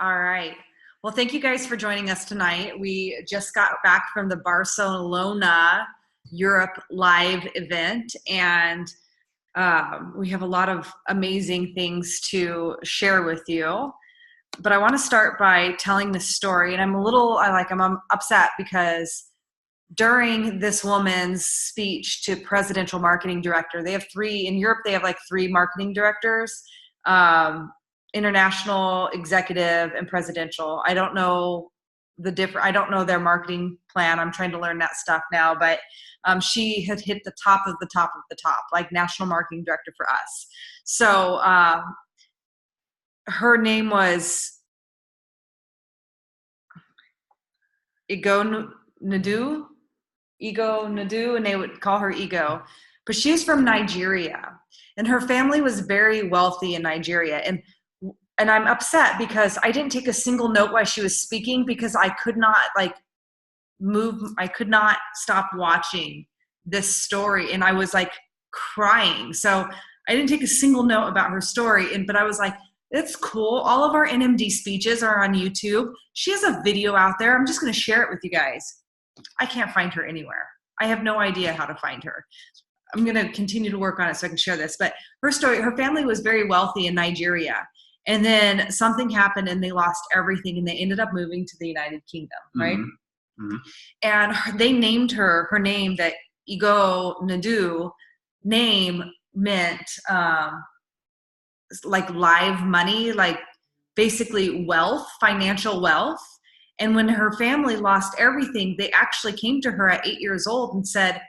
All right. Well, thank you guys for joining us tonight. We just got back from the Barcelona Europe live event, and we have a lot of amazing things to share with you. But I want to start by telling this story, and I'm upset because during this woman's speech to presidential marketing director, they have three in Europe. They have like three marketing directors. International, executive, and presidential. I don't know I don't know their marketing plan. I'm trying to learn that stuff now, but she had hit the top of the top of the top, like national marketing director for us. So her name was Ego Nadu, and they would call her Ego. But she was from Nigeria, and her family was very wealthy in Nigeria. And I'm upset because I didn't take a single note while she was speaking because I could not I could not stop watching this story, and I was like crying. So I didn't take a single note about her story, but I was like, it's cool. All of our NMD speeches are on YouTube. She has a video out there. I'm just going to share it with you guys. I can't find her anywhere. I have no idea how to find her. I'm going to continue to work on it so I can share this. But her story, her family was very wealthy in Nigeria. And then something happened and they lost everything and they ended up moving to the United Kingdom, right? Mm-hmm. And they named her name, that Ego Nadu name, meant like live money, like basically wealth, financial wealth. And when her family lost everything, they actually came to her at 8 years old and said,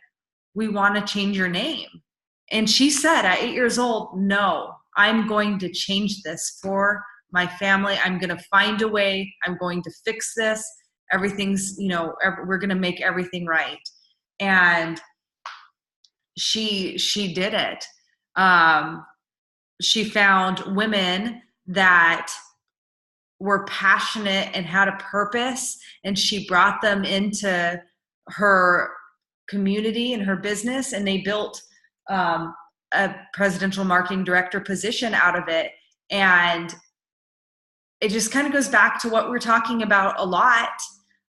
we want to change your name. And she said at 8 years old, no, I'm going to change this for my family. I'm going to find a way. I'm going to fix this. Everything's, we're going to make everything right. And she did it. She found women that were passionate and had a purpose, and she brought them into her community and her business, and they built a presidential marketing director position out of it. And it just kind of goes back to what we're talking about a lot,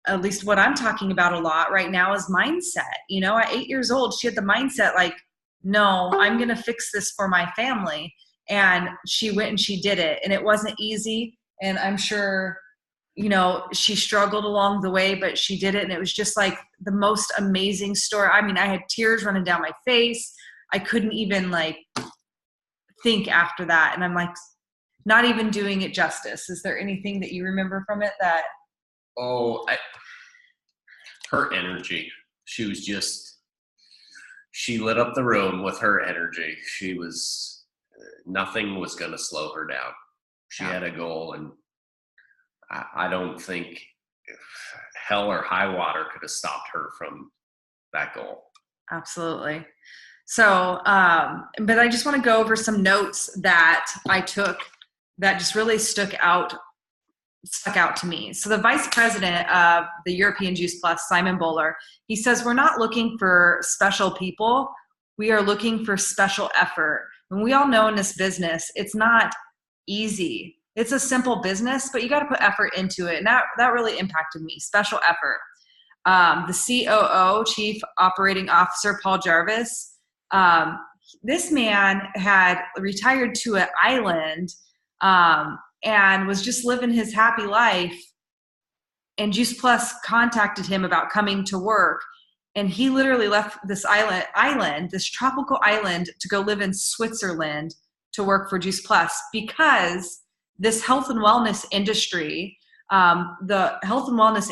at least what I'm talking about a lot right now, is mindset. At 8 years old, she had the mindset like, no, I'm going to fix this for my family. And she went and she did it. And it wasn't easy. And I'm sure, she struggled along the way, but she did it. And it was just like the most amazing story. I mean, I had tears running down my face. I couldn't even think after that. And I'm like, not even doing it justice. Is there anything that you remember from it that? Her energy. She lit up the room with her energy. Nothing was going to slow her down. She had a goal, and I don't think hell or high water could have stopped her from that goal. Absolutely. So, but I just want to go over some notes that I took that just really stuck out to me. So the vice president of the European Juice Plus, Simon Bowler, he says, we're not looking for special people. We are looking for special effort. And we all know in this business, it's not easy. It's a simple business, but you got to put effort into it. And that really impacted me, special effort. The COO, Chief Operating Officer, Paul Jarvis, this man had retired to an island and was just living his happy life. And Juice Plus contacted him about coming to work. And he literally left this this tropical island, to go live in Switzerland to work for Juice Plus, because this health and wellness industry, the health and wellness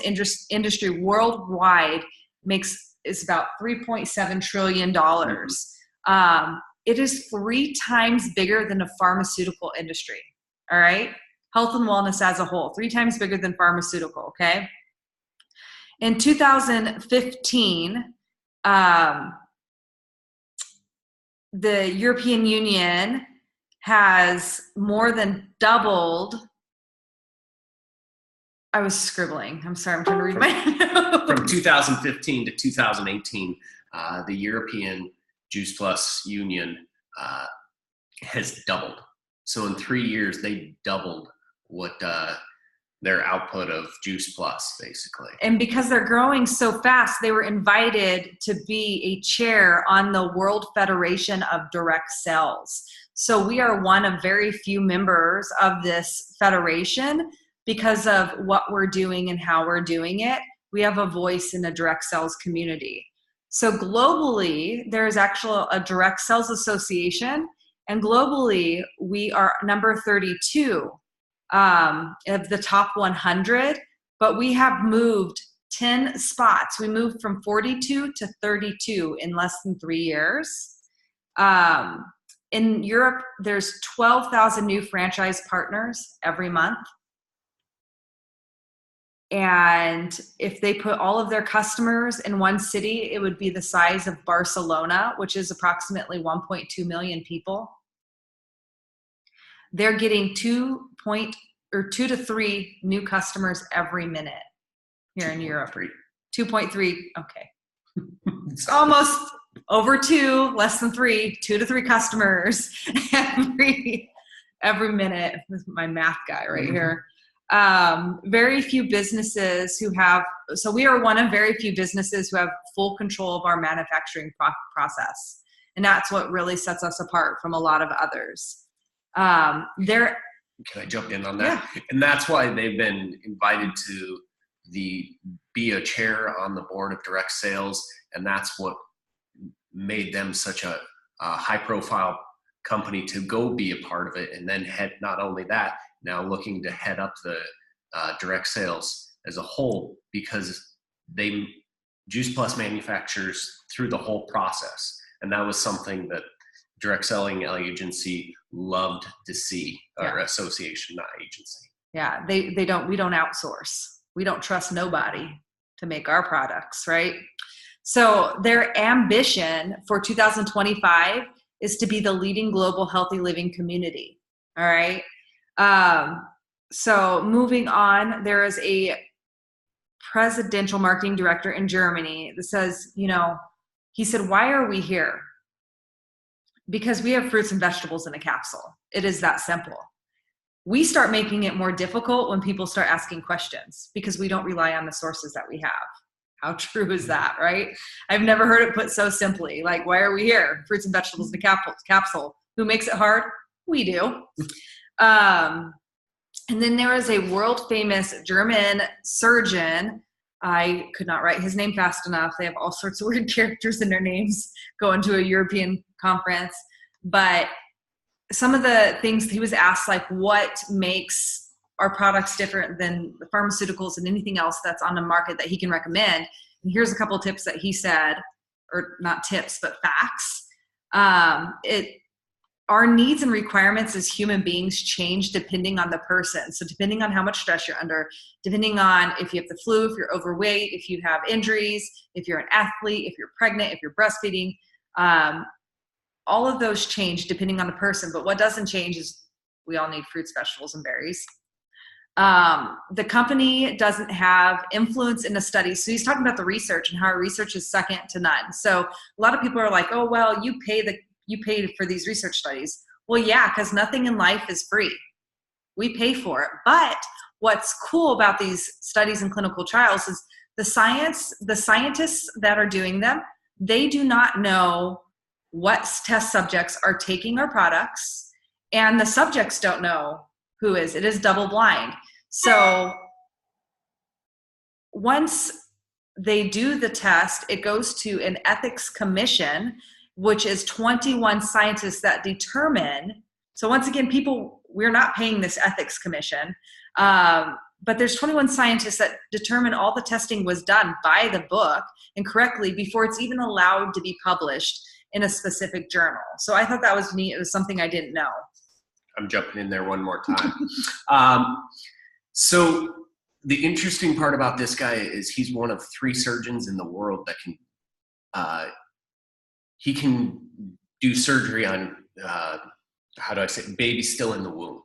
industry worldwide is about $3.7 trillion. It is 3 times bigger than the pharmaceutical industry. All right. Health and wellness as a whole, 3 times bigger than pharmaceutical. Okay. In 2015, the European Union has more than doubled. I was scribbling. I'm sorry. I'm trying to read my notes. From 2015 to 2018, the European Juice Plus Union has doubled. So in 3 years, they doubled what their output of Juice Plus, basically. And because they're growing so fast, they were invited to be a chair on the World Federation of Direct Sales. So we are one of very few members of this federation because of what we're doing and how we're doing it. We have a voice in the direct sales community. So globally, there is actually a direct sales association, and globally, we are number 32 of the top 100, but we have moved 10 spots. We moved from 42 to 32 in less than 3 years. In Europe, there's 12,000 new franchise partners every month. And if they put all of their customers in one city, it would be the size of Barcelona, which is approximately 1.2 million people. They're getting 2 to 3 new customers every minute here in Europe. 2.3. Okay. Almost over 2, less than 3, 2 to 3 customers every minute. This is my math guy right here. Very few businesses who have, so we are one of very few businesses who have full control of our manufacturing process. And that's what really sets us apart from a lot of others. Can I jump in on that? Yeah. And that's why they've been invited to be a chair on the board of direct sales. And that's what made them such a high profile company to go be a part of it. And then not only that, now looking to head up the direct sales as a whole, because Juice Plus manufactures through the whole process. And that was something that direct selling agency loved to see, or association, not agency. Yeah, we don't outsource. We don't trust nobody to make our products, right? So their ambition for 2025 is to be the leading global healthy living community. All right. So moving on, there is a presidential marketing director in Germany that says, he said, why are we here? Because we have fruits and vegetables in a capsule. It is that simple. We start making it more difficult when people start asking questions because we don't rely on the sources that we have. How true is that, right? I've never heard it put so simply. Like, why are we here? Fruits and vegetables in a capsule. Who makes it hard? We do. And then there is a world famous German surgeon. I could not write his name fast enough. They have all sorts of weird characters in their names going to a European conference. But some of the things he was asked, like, what makes our products different than the pharmaceuticals and anything else that's on the market that he can recommend. And here's a couple of tips that he said, or not tips, but facts. Our needs and requirements as human beings change depending on the person. So depending on how much stress you're under, depending on if you have the flu, if you're overweight, if you have injuries, if you're an athlete, if you're pregnant, if you're breastfeeding, all of those change depending on the person. But what doesn't change is we all need fruits, vegetables, and berries. The company doesn't have influence in the study. So he's talking about the research and how our research is second to none. So a lot of people are like, oh, well, you paid for these research studies. Well, yeah, because nothing in life is free. We pay for it. But what's cool about these studies and clinical trials is the scientists that are doing them, they do not know what test subjects are taking our products, and the subjects don't know who is. It is double blind. So once they do the test, it goes to an ethics commission, which is 21 scientists that determine. So once again, we're not paying this ethics commission, but there's 21 scientists that determine all the testing was done by the book and correctly before it's even allowed to be published in a specific journal. So I thought that was neat. It was something I didn't know. I'm jumping in there one more time. So the interesting part about this guy is he's one of 3 surgeons in the world that he can do surgery on, babies still in the womb.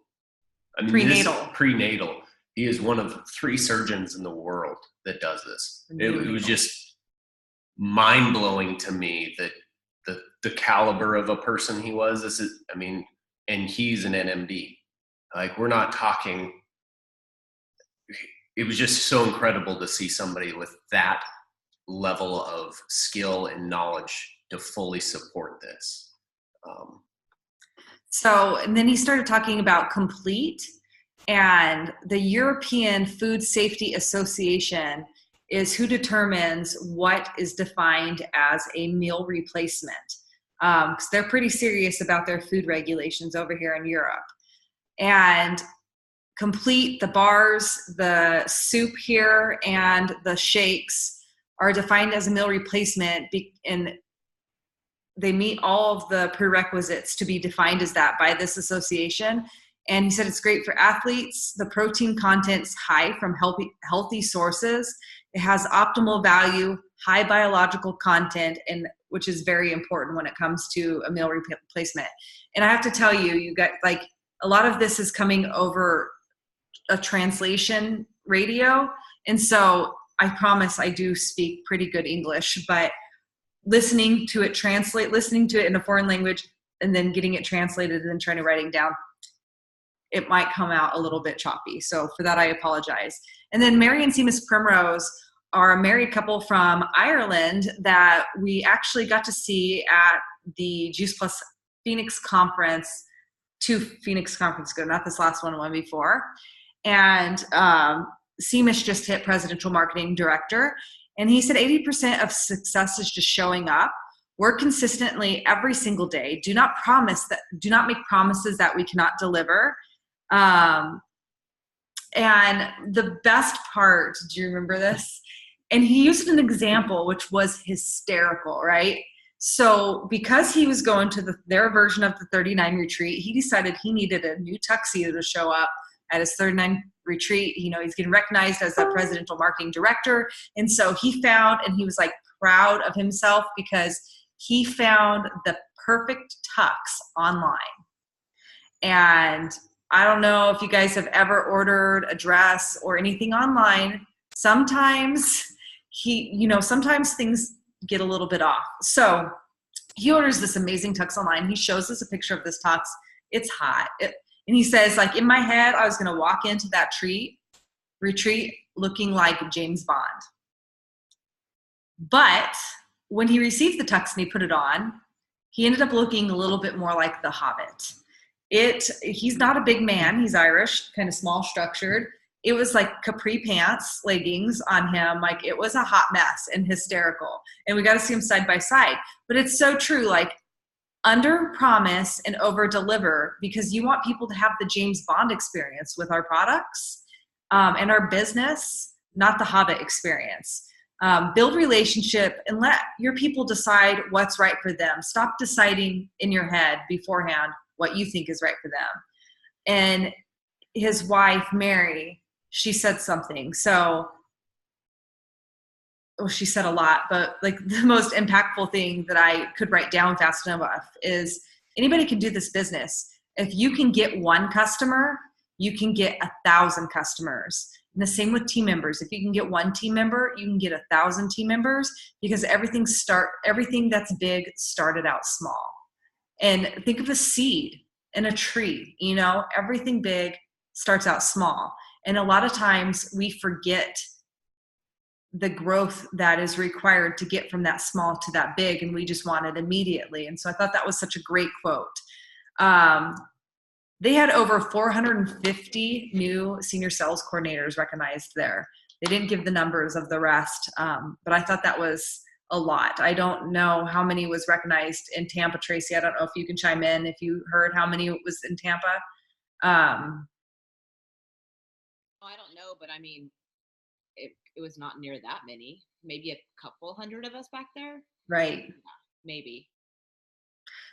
I mean, prenatal. He is one of 3 surgeons in the world that does this. It was just mind-blowing to me that the caliber of a person he was. And he's an NMD. Like, we're not talking it was just so incredible to see somebody with that level of skill and knowledge to fully support this. So, and then he started talking about Complete, and the European Food Safety Association is who determines what is defined as a meal replacement. Because they're pretty serious about their food regulations over here in Europe. And Complete, the bars, the soup here, and the shakes are defined as a meal replacement, and they meet all of the prerequisites to be defined as that by this association. And he said it's great for athletes. The protein content's high from healthy sources. It has optimal value, high biological content, and which is very important when it comes to a meal replacement. And I have to tell you, you got like a lot of this is coming over a translation radio. And so I promise I do speak pretty good English, but listening to it in a foreign language and then getting it translated and then trying to writing down, it might come out a little bit choppy. So for that, I apologize. And then Mary and Seamus Primrose are a married couple from Ireland that we actually got to see at the Juice Plus Phoenix conference, 2 Phoenix conferences ago, not this last one before. And Seamus just hit presidential marketing director. And he said 80% of success is just showing up. Work consistently every single day. Do not make promises that we cannot deliver. And the best part, do you remember this? And he used an example which was hysterical, right? So because he was going to their version of the 39 retreat, he decided he needed a new tuxedo to show up at his 39 retreat. You know, he's getting recognized as the presidential marketing director. And so he was like proud of himself because he found the perfect tux online. And I don't know if you guys have ever ordered a dress or anything online. Sometimes sometimes things get a little bit off. So he orders this amazing tux online. He shows us a picture of this tux. It's hot. And he says, like, in my head, I was going to walk into that retreat looking like James Bond. But when he received the tux and he put it on, he ended up looking a little bit more like the Hobbit. He's not a big man. He's Irish, kind of small structured. It was like capri pants, leggings on him. Like, it was a hot mess and hysterical. And we got to see him side by side. But it's so true. Like, under promise and over deliver, because you want people to have the James Bond experience with our products and our business, not the Hobbit experience. Build relationship and let your people decide what's right for them. Stop deciding in your head beforehand what you think is right for them. And his wife, Mary, she said something. She said a lot, but like the most impactful thing that I could write down fast enough is anybody can do this business. If you can get one customer, you can get 1,000 customers. And the same with team members. If you can get one team member, you can get 1,000 team members, because everything that's big started out small. And think of a seed and a tree, everything big starts out small. And a lot of times we forget the growth that is required to get from that small to that big, and we just want it immediately. And so I thought that was such a great quote. They had over 450 new senior sales coordinators recognized there. They didn't give the numbers of the rest, but I thought that was a lot. I don't know how many was recognized in Tampa, Tracy. I don't know if you can chime in if you heard how many was in Tampa. I don't know, but I mean, it was not near that many. Maybe a couple hundred of us back there. Right. Yeah, maybe.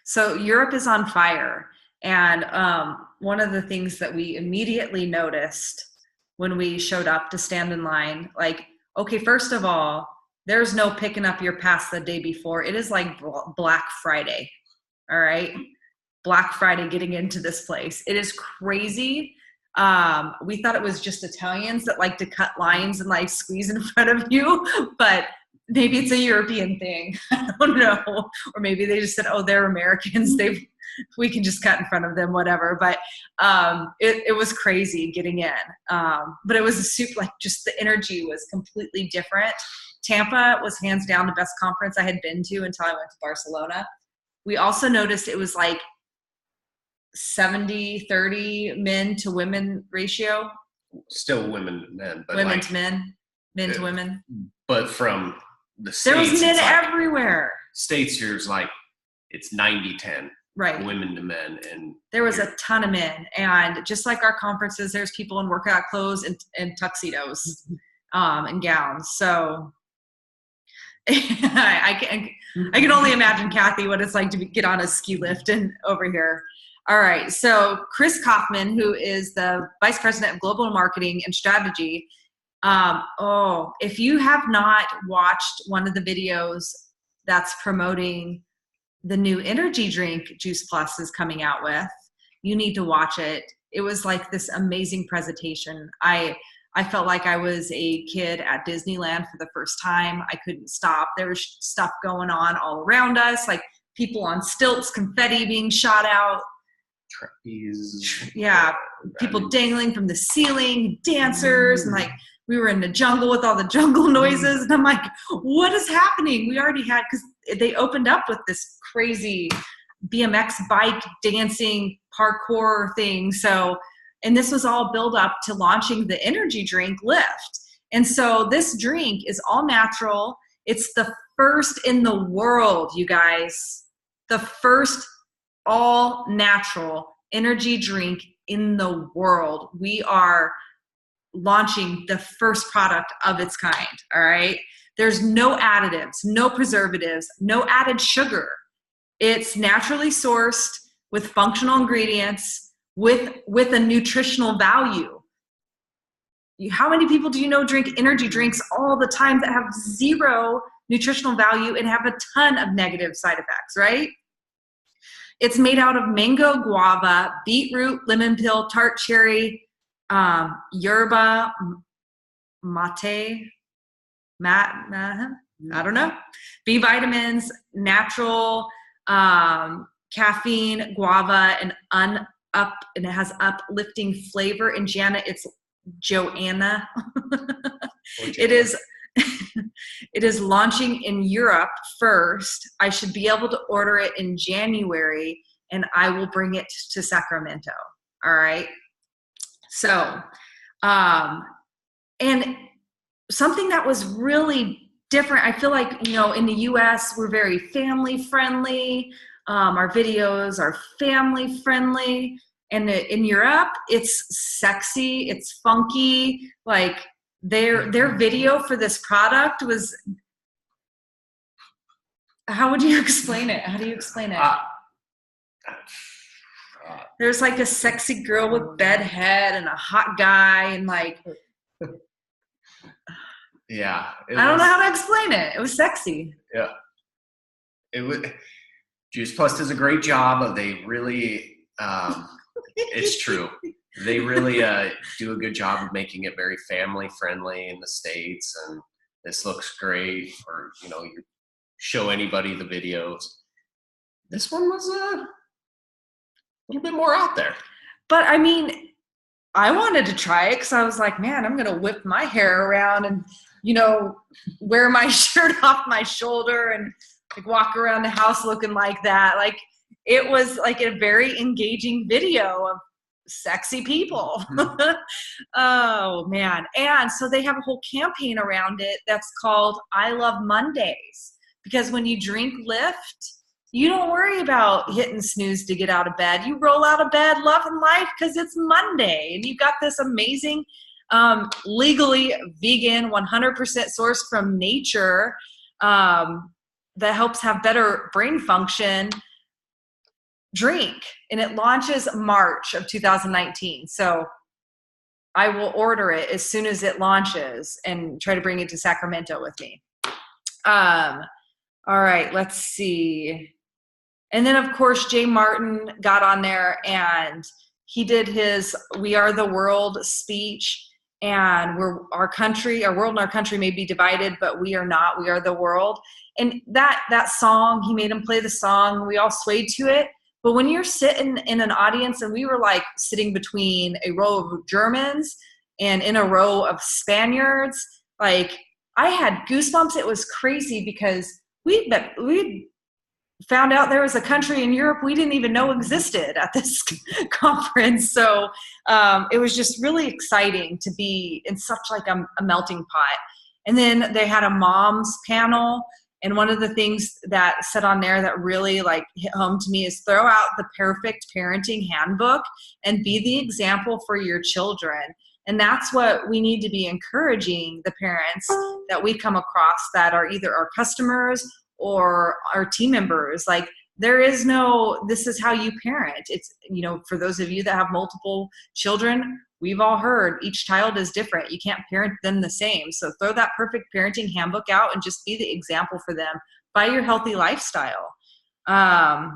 So Europe is on fire. And one of the things that we immediately noticed when we showed up to stand in line, like, okay, first of all, there's no picking up your pass the day before. It is like Black Friday. All right. Black Friday getting into this place. It is crazy. We thought it was just Italians that like to cut lines and like squeeze in front of you, but maybe it's a European thing. I don't know. Or maybe they just said, oh, they're Americans. we can just cut in front of them, whatever. But it was crazy getting in. But it was a super, like, just the energy was completely different. Tampa was hands down the best conference I had been to until I went to Barcelona. We also noticed it was like 70-30 men to women ratio. Still women to men, but women like, to men to women. But from the States, there was men like, everywhere. States, here's like, it's 90-10. Right. Women to men. And there was a ton of men. And just like our conferences, there's people in workout clothes and tuxedos and gowns. So I can only imagine, Kathy, what it's like to get on a ski lift and over here. All right. So Chris Kaufman, who is the Vice President of Global Marketing and Strategy. If you have not watched one of the videos that's promoting the new energy drink Juice Plus is coming out with, you need to watch it. It was like this amazing presentation. I felt like I was a kid at Disneyland for the first time. I couldn't stop. There was stuff going on all around us, like people on stilts, confetti being shot out. Trapeze. Yeah, people dangling from the ceiling, dancers, and like we were in the jungle with all the jungle noises. And I'm like, what is happening? We already had, because they opened up with this crazy BMX bike dancing parkour thing. So, and this was all build up to launching the energy drink Lift. And so this drink is all natural. It's the first in the world, you guys, the first all natural energy drink in the world. We are launching the first product of its kind. All right. There's no additives, no preservatives, no added sugar. It's naturally sourced with functional ingredients with a nutritional value. How many people do you know drink energy drinks all the time that have zero nutritional value and have a ton of negative side effects, right? It's made out of mango, guava, beetroot, lemon peel, tart cherry, yerba mate, I don't know, B vitamins, natural caffeine, guava, and it has uplifting flavor. In Jana, it's Joanna. It is launching in Europe first. I should be able to order it in January, and I will bring it to Sacramento. All right. So, and something that was really different, I feel like, in the US, we're very family friendly. Our videos are family friendly. And in Europe, it's sexy, it's funky. Like their video for this product was, how would you explain it? How do you explain it? There's like a sexy girl with bed head and a hot guy and like, yeah. I don't know how to explain it. It was sexy. Yeah. It was. Juice Plus does a great job. They really, it's true. They really do a good job of making it very family friendly in the States. And this looks great. Or, you show anybody the videos. This one was a little bit more out there. But I mean, I wanted to try it because I was like, man, I'm going to whip my hair around and, wear my shirt off my shoulder and like walk around the house looking like that. Like it was like a very engaging video of sexy people. Oh man. And so they have a whole campaign around it that's called I Love Mondays, because when you drink Lift, you don't worry about hitting snooze to get out of bed. You roll out of bed loving life because it's Monday and you've got this amazing legally vegan, 100% sourced from nature that helps have better brain function drink. And it launches March of 2019. So I will order it as soon as it launches and try to bring it to Sacramento with me. All right, let's see. And then, of course, Jay Martin got on there and he did his We Are the World speech. And our world and our country may be divided, but we are not. We are the world. And that song, he made him play the song. We all swayed to it. But when you're sitting in an audience, and we were like sitting between a row of Germans and in a row of Spaniards, like I had goosebumps. It was crazy because we found out there was a country in Europe we didn't even know existed at this conference. So it was just really exciting to be in such like a melting pot. And then they had a mom's panel. And one of the things that said on there that really like hit home to me is throw out the perfect parenting handbook and be the example for your children. And that's what we need to be encouraging the parents that we come across that are either our customers or our team members. Like there is no, this is how you parent. It's, you know, for those of you that have multiple children, we've all heard each child is different. You can't parent them the same. So throw that perfect parenting handbook out and just be the example for them by your healthy lifestyle. And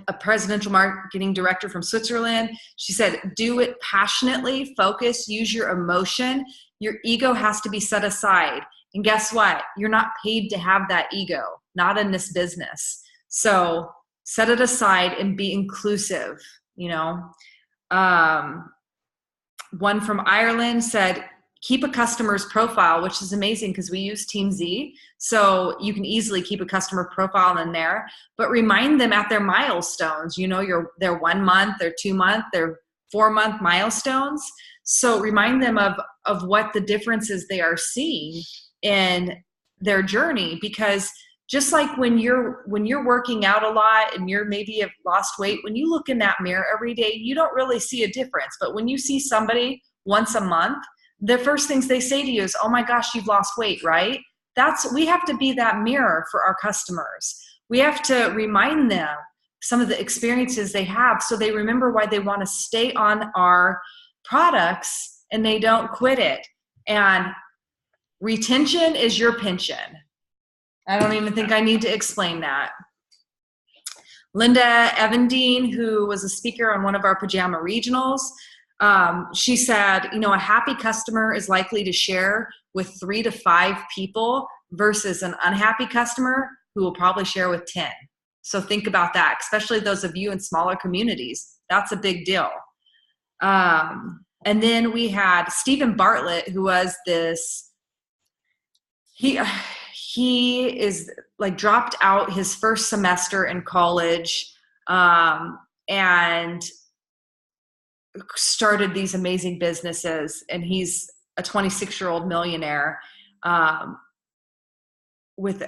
a presidential marketing director from Switzerland, she said, do it passionately, focus, use your emotion. Your ego has to be set aside. And guess what? You're not paid to have that ego, not in this business. So set it aside and be inclusive, you know. One from Ireland said, keep a customer's profile, which is amazing because we use Team Z. So you can easily keep a customer profile in there, but remind them at their milestones, you know, their 1 month, their 2 month, their 4 month milestones. So remind them of what the differences they are seeing in their journey, because just like when you're working out a lot and you're maybe have lost weight, when you look in that mirror every day, you don't really see a difference. But when you see somebody once a month, the first things they say to you is, oh my gosh, you've lost weight, right? We have to be that mirror for our customers. We have to remind them some of the experiences they have so they remember why they want to stay on our products and they don't quit it. And retention is your pension. I don't even think I need to explain that. Linda Evandine, who was a speaker on one of our pajama regionals, she said, you know, a happy customer is likely to share with 3 to 5 people versus an unhappy customer who will probably share with 10. So think about that, especially those of you in smaller communities. That's a big deal. And then we had Stephen Bartlett, who was this, he is like dropped out his first semester in college and started these amazing businesses. And he's a 26-year-old millionaire with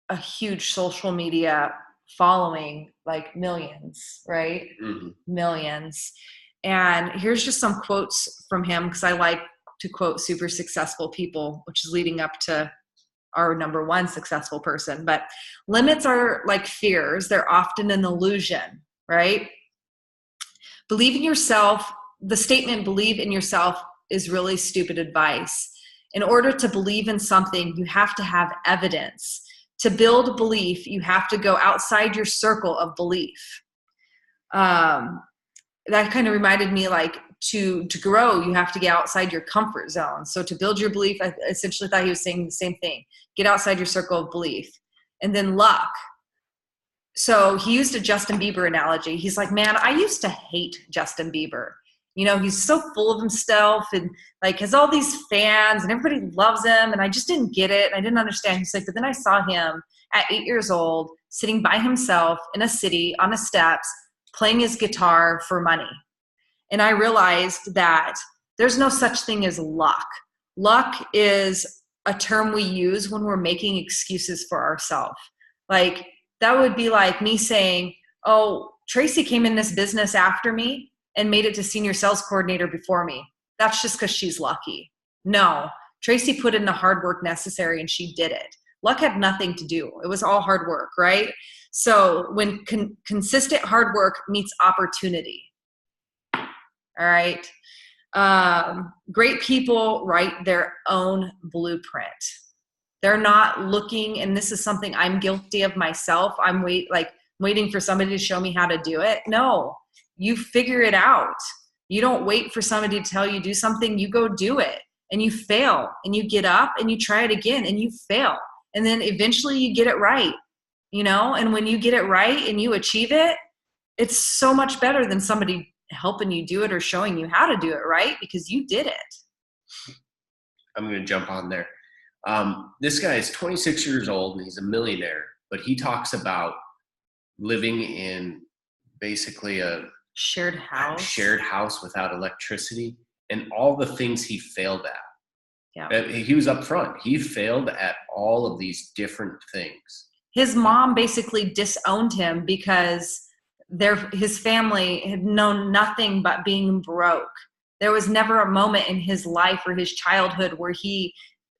a huge social media following, like millions, right? Mm-hmm. Millions. And here's just some quotes from him, because I like to quote super successful people, which is leading up to our number one successful person. But limits are like fears. They're often an illusion, right? Believe in yourself. The statement, believe in yourself, is really stupid advice. In order to believe in something, you have to have evidence. To build belief, you have to go outside your circle of belief. That kind of reminded me, like, to grow, you have to get outside your comfort zone. So to build your belief, I essentially thought he was saying the same thing. Get outside your circle of belief. And then luck. So he used a Justin Bieber analogy. He's like, man, I used to hate Justin Bieber. You know, he's so full of himself and like has all these fans and everybody loves him. And I just didn't get it. I didn't understand. He's like, but then I saw him at 8 years old, sitting by himself in a city on the steps, playing his guitar for money. And I realized that there's no such thing as luck. Luck is a term we use when we're making excuses for ourselves. Like, that would be like me saying, oh, Tracy came in this business after me and made it to senior sales coordinator before me. That's just because she's lucky. No, Tracy put in the hard work necessary and she did it. Luck had nothing to do. It was all hard work, right? So when consistent hard work meets opportunity. All right. Great people write their own blueprint. They're not looking, and this is something I'm guilty of myself. I'm waiting for somebody to show me how to do it. No, you figure it out. You don't wait for somebody to tell you do something. You go do it, and you fail, and you get up, and you try it again, and you fail, and then eventually you get it right. and when you get it right and you achieve it, it's so much better than somebody helping you do it or showing you how to do it, right? Because you did it. I'm going to jump on there. This guy is 26 years old and he's a millionaire, but he talks about living in basically a shared house without electricity and all the things he failed at. Yeah. He was upfront. He failed at all of these different things. His mom basically disowned him because his family had known nothing but being broke. There was never a moment in his life or his childhood where he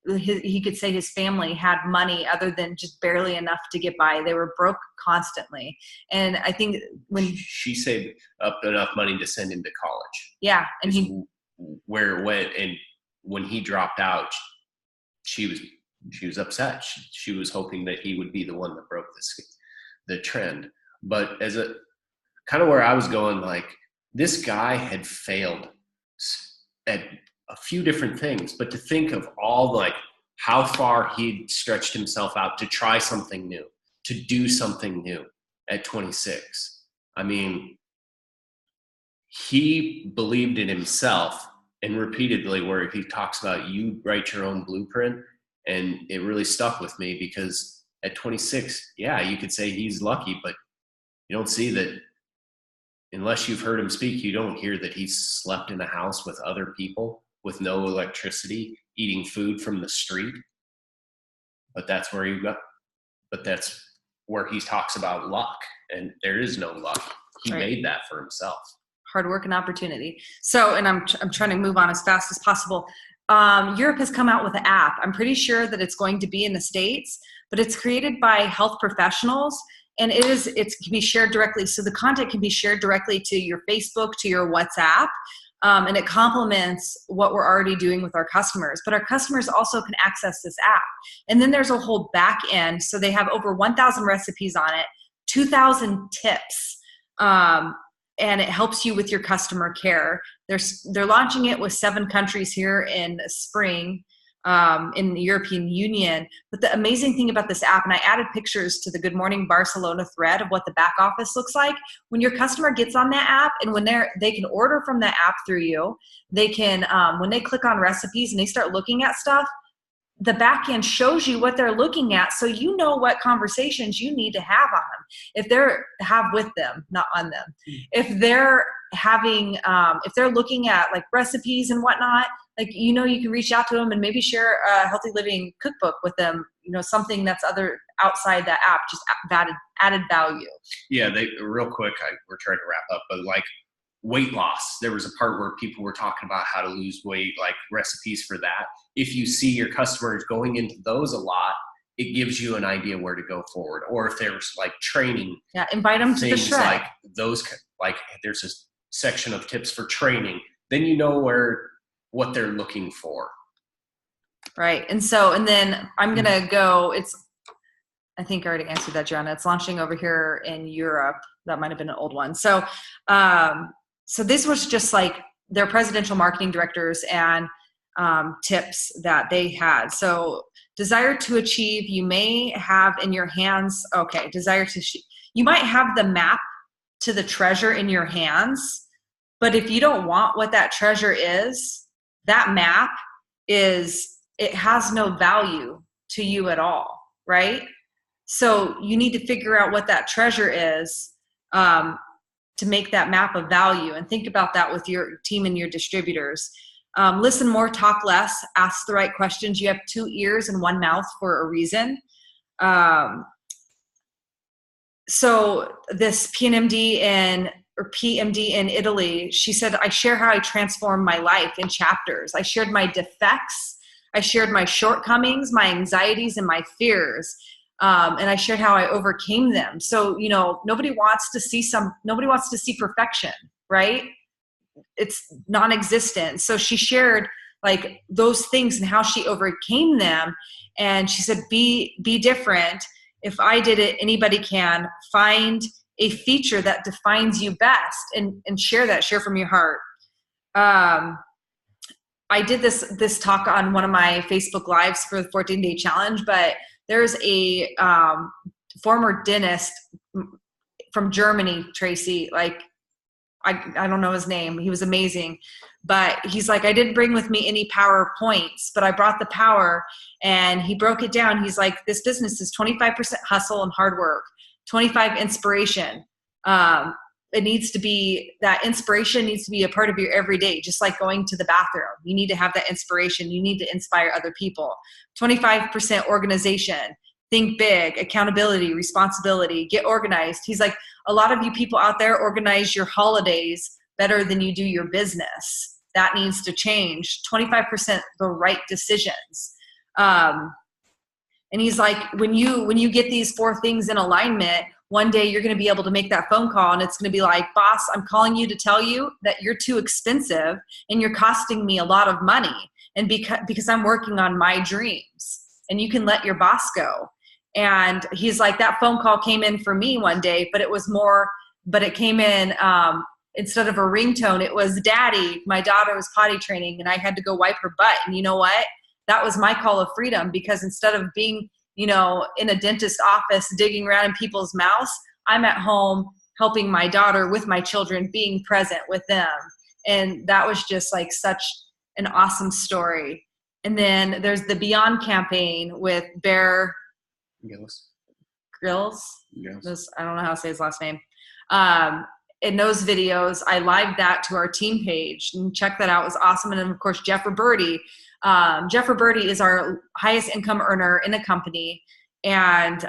could say his family had money other than just barely enough to get by. They were broke constantly. And I think when she saved up enough money to send him to college. Yeah. And where it went. And when he dropped out, she was upset. She was hoping that he would be the one that broke the trend. But as a kind of where I was going, like, this guy had failed at a few different things, but to think of all, like, how far he'd stretched himself out to try something new, to do something new at 26. I mean, he believed in himself, and repeatedly where he talks about you write your own blueprint. And it really stuck with me because at 26, yeah, you could say he's lucky, but you don't see that. Unless you've heard him speak, you don't hear that he's slept in a house with other people with no electricity, eating food from the street. But that's where he talks about luck, and there is no luck. He made that for himself. Hard work and opportunity. So, and I'm trying to move on as fast as possible. Europe has come out with an app. I'm pretty sure that it's going to be in the States, but it's created by health professionals. And it can be shared directly. So the content can be shared directly to your Facebook, to your WhatsApp, and it complements what we're already doing with our customers. But our customers also can access this app. And then there's a whole back end. So they have over 1,000 recipes on it, 2,000 tips, and it helps you with your customer care. They're launching it with 7 countries here in spring. In the European Union. But the amazing thing about this app, and I added pictures to the Good Morning Barcelona thread of what the back office looks like. When your customer gets on that app and when they can order from that app through you, they can, when they click on recipes and they start looking at stuff, the back end shows you what they're looking at, so you know what conversations you need to have on them. If have with them, not on them. If they're having, if they're looking at like recipes and whatnot, like, you can reach out to them and maybe share a healthy living cookbook with them, something that's outside that app, just added value. Yeah, real quick, we're trying to wrap up, but like weight loss, there was a part where people were talking about how to lose weight, like recipes for that. If you see your customers going into those a lot, it gives you an idea where to go forward. Or if there's like training, invite them to the shred. Like those, like there's a section of tips for training, then you know what they're looking for. Right. And then I'm going to go, I think I already answered that, Joanna. It's launching over here in Europe. That might've been an old one. So this was just like their presidential marketing directors and tips that they had. So desire to achieve, you may have in your hands, you might have the map to the treasure in your hands, but if you don't want what that treasure is, that map it has no value to you at all, right? So you need to figure out what that treasure is to make that map of value, and think about that with your team and your distributors. Listen more, talk less, ask the right questions. You have 2 ears and 1 mouth for a reason. So this PMD in Italy, she said, I share how I transformed my life in chapters. I shared my defects. I shared my shortcomings, my anxieties, and my fears. And I shared how I overcame them. So, nobody wants to see perfection, right? It's non-existent. So she shared like those things and how she overcame them. And she said, be different. If I did it, anybody can. Find a feature that defines you best and share from your heart. I did this talk on one of my Facebook lives for the 14-day challenge, but there's a former dentist from Germany, Tracy, like, I don't know his name. He was amazing. But he's like, I didn't bring with me any PowerPoints, but I brought the power. And he broke it down. He's like, this business is 25% hustle and hard work, 25 inspiration. It needs to be, that inspiration needs to be a part of your everyday, just like going to the bathroom. You need to have that inspiration. You need to inspire other people. 25% organization. Think big, accountability, responsibility, get organized. He's like, a lot of you people out there organize your holidays better than you do your business. That needs to change. 25% the right decisions. And he's like, when you get these 4 things in alignment, one day you're going to be able to make that phone call and it's going to be like, boss, I'm calling you to tell you that you're too expensive and you're costing me a lot of money. And because I'm working on my dreams, and you can let your boss go. And he's like, that phone call came in for me one day, but it came in, instead of a ringtone, it was, Daddy, my daughter was potty training and I had to go wipe her butt. And you know what? That was my call of freedom, because instead of being, in a dentist office digging around in people's mouths, I'm at home helping my daughter with my children, being present with them. And that was just like such an awesome story. And then there's the Beyond campaign with Bear Grylls. I don't know how to say his last name. In those videos, I lived that to our team page, and check that out. It was awesome. And then of course, Jeff Roberti. Jeff Roberti is our highest income earner in the company. And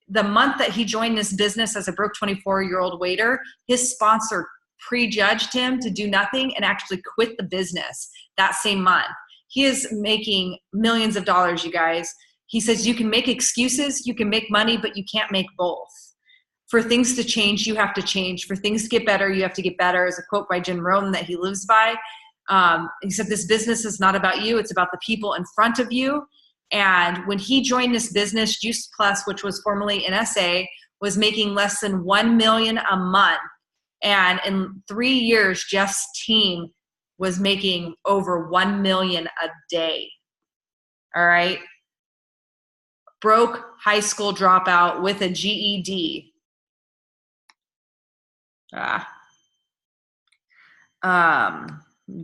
the month that he joined this business as a broke 24-year-old waiter, his sponsor prejudged him to do nothing and actually quit the business that same month. He is making millions of dollars, you guys. He says, you can make excuses, you can make money, but you can't make both. For things to change, you have to change. For things to get better, you have to get better. Is a quote by Jim Rohn that he lives by. He said, this business is not about you. It's about the people in front of you. And when he joined this business, Juice Plus, which was formerly NSA, was making less than $1 million a month. And in 3 years, Jeff's team was making over $1 million a day. All right. Broke high school dropout with a GED.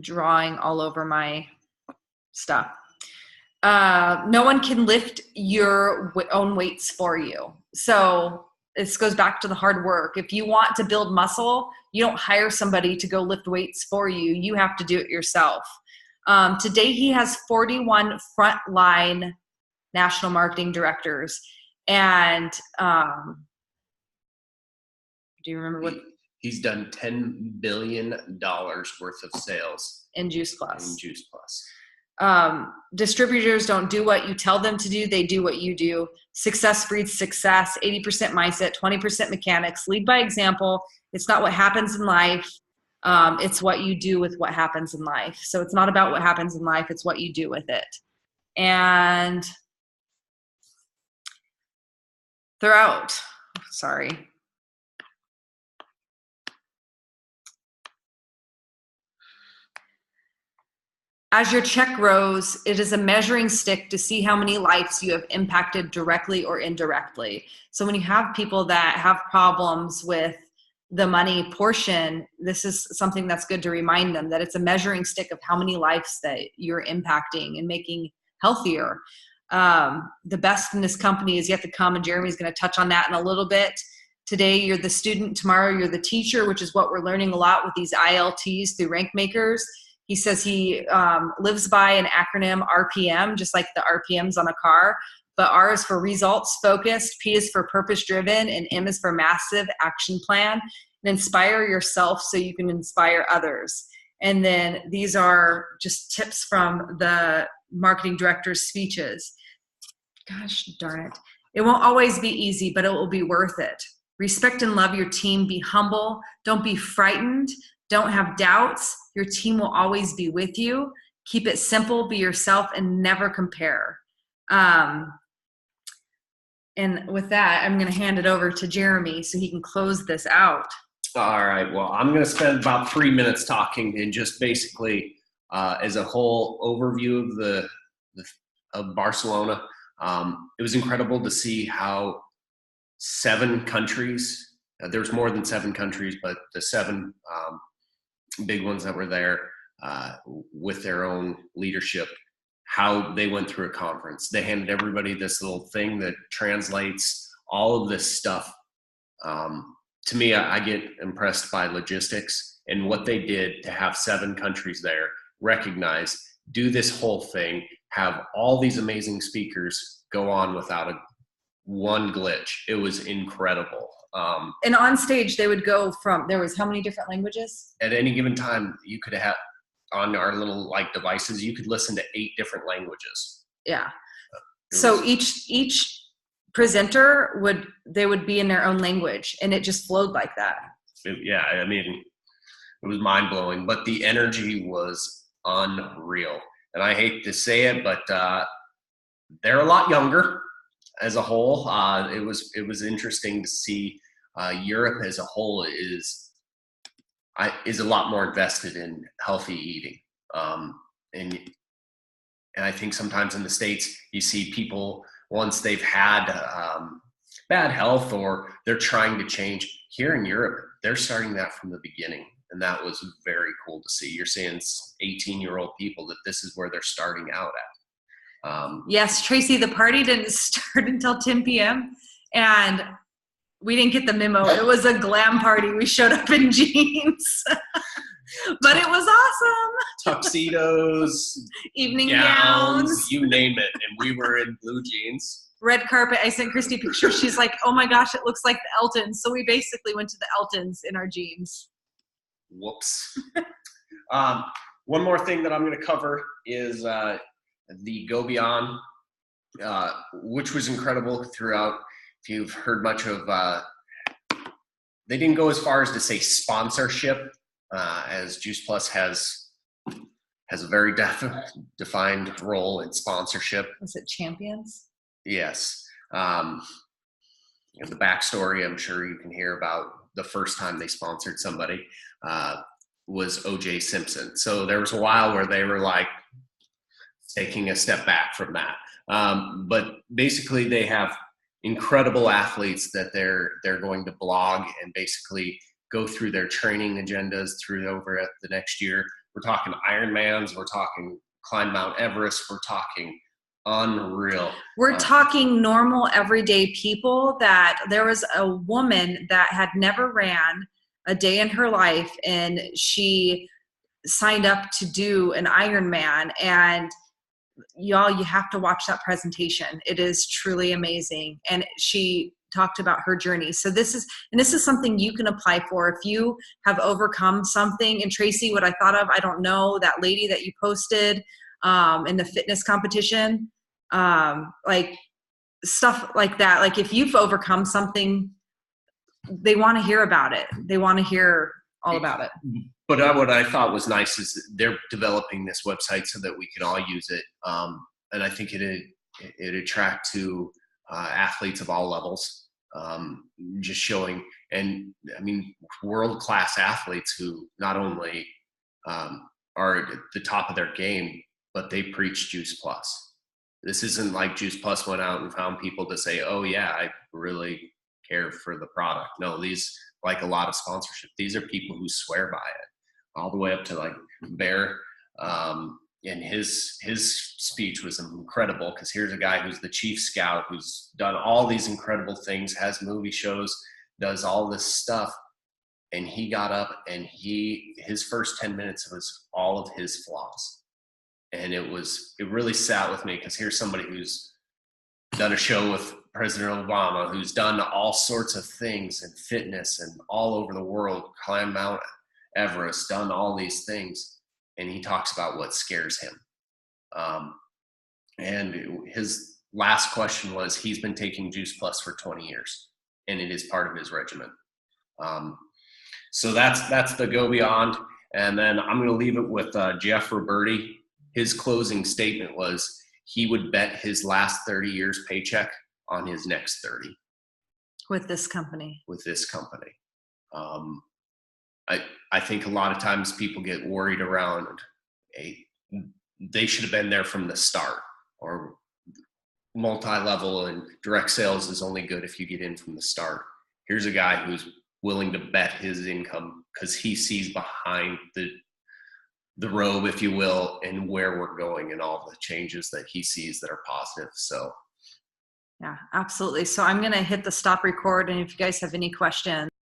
Drawing all over my stuff. No one can lift your own weights for you. So this goes back to the hard work. If you want to build muscle, you don't hire somebody to go lift weights for you. You have to do it yourself. Today he has 41 frontline national marketing directors. And do you remember what? He's done $10 billion worth of sales in Juice Plus. Distributors don't do what you tell them to do. They do what you do. Success breeds success. 80% mindset, 20% mechanics. Lead by example. It's not what happens in life. It's what you do with what happens in life. So it's not about what happens in life. It's what you do with it. And as your check grows, it is a measuring stick to see how many lives you have impacted directly or indirectly. So when you have people that have problems with the money portion, this is something that's good to remind them that it's a measuring stick of how many lives that you're impacting and making healthier. The best in this company is yet to come, and Jeremy's going to touch on that in a little bit. Today, you're the student. Tomorrow, you're the teacher, which is what we're learning a lot with these ILTs through Rank Makers. He says he lives by an acronym RPM, just like the RPMs on a car. But R is for results focused, P is for purpose driven, and M is for massive action plan. And inspire yourself so you can inspire others. And then these are just tips from the marketing director's speeches. Gosh darn it. It won't always be easy, but it will be worth it. Respect and love your team. Be humble. Don't be frightened. Don't have doubts. Your team will always be with you. Keep it simple. Be yourself and never compare. And with that, I'm going to hand it over to Jeremy so he can close this out. All right. Well, I'm going to spend about 3 minutes talking and just basically as a whole overview of Barcelona. It was incredible to see how 7 countries. There's more than 7 countries, but the 7 big ones that were there with their own leadership, how they went through a conference. They handed everybody this little thing that translates all of this stuff. To me, I get impressed by logistics and what they did to have 7 countries there, recognize, do this whole thing, have all these amazing speakers go on without one glitch. It was incredible. And on stage, they would go from, there was how many different languages? At any given time, you could have, on our little like devices, you could listen to 8 different languages. Yeah. So each presenter they would be in their own language, and it just flowed like that. Yeah, I mean, it was mind blowing, but the energy was unreal. And I hate to say it, but they're a lot younger as a whole. It was interesting to see Europe as a whole is a lot more invested in healthy eating. And I think sometimes in the States, you see people, once they've had bad health or they're trying to change. Here in Europe, they're starting that from the beginning. And that was very cool to see. You're seeing 18-year-old people that this is where they're starting out at. Yes, Tracy, the party didn't start until 10 p.m. and we didn't get the memo. It was a glam party. We showed up in jeans, but it was awesome. Tuxedos, evening gowns, you name it. And we were in blue jeans. Red carpet. I sent Christy pictures. She's like, oh my gosh, it looks like the Eltons. So we basically went to the Eltons in our jeans. Whoops. One more thing that I'm going to cover is the Go Beyond, which was incredible throughout. If you've heard much of, they didn't go as far as to say sponsorship, as Juice Plus has a very defined role in sponsorship. Was it Champions? Yes. The backstory, I'm sure you can hear about the first time they sponsored somebody, was O.J. Simpson. So there was a while where they were like taking a step back from that. But basically they have incredible athletes that they're going to blog and basically go through their training agendas over at the next year. We're talking Ironmans, we're talking climb Mount Everest, we're talking unreal. We're talking normal everyday people. That there was a woman that had never ran a day in her life, and she signed up to do an Ironman, and y'all, you have to watch that presentation. It is truly amazing. And she talked about her journey. So this is something you can apply for if you have overcome something. And Tracy, what I thought of, I don't know, that lady that you posted in the fitness competition, like stuff like that. Like if you've overcome something, they want to hear about it. They want to hear all about it. But what I thought was nice is they're developing this website so that we can all use it. And I think it attract to athletes of all levels, just showing, and I mean, world-class athletes who not only are at the top of their game, but they preach Juice Plus. This isn't like Juice Plus went out and found people to say, oh yeah, I really care for the product. No, these, like a lot of sponsorship, these are people who swear by it, all the way up to like Bear. And his speech was incredible, because here's a guy who's the chief scout, who's done all these incredible things, has movie shows, does all this stuff. And he got up and his first 10 minutes was all of his flaws. And it really sat with me, because here's somebody who's done a show with President Obama, who's done all sorts of things in fitness and all over the world, climbed Mount Everest, done all these things. And he talks about what scares him. And his last question was, he's been taking Juice Plus for 20 years, and it is part of his regimen. So that's the Go Beyond. And then I'm going to leave it with Jeff Roberti. His closing statement was he would bet his last 30 years paycheck on his next 30. With this company. I think a lot of times people get worried around they should have been there from the start, or multi-level, and direct sales is only good if you get in from the start. Here's a guy who's willing to bet his income because he sees behind the robe, if you will, and where we're going and all the changes that he sees that are positive. So yeah, absolutely. So I'm going to hit the stop record. And if you guys have any questions,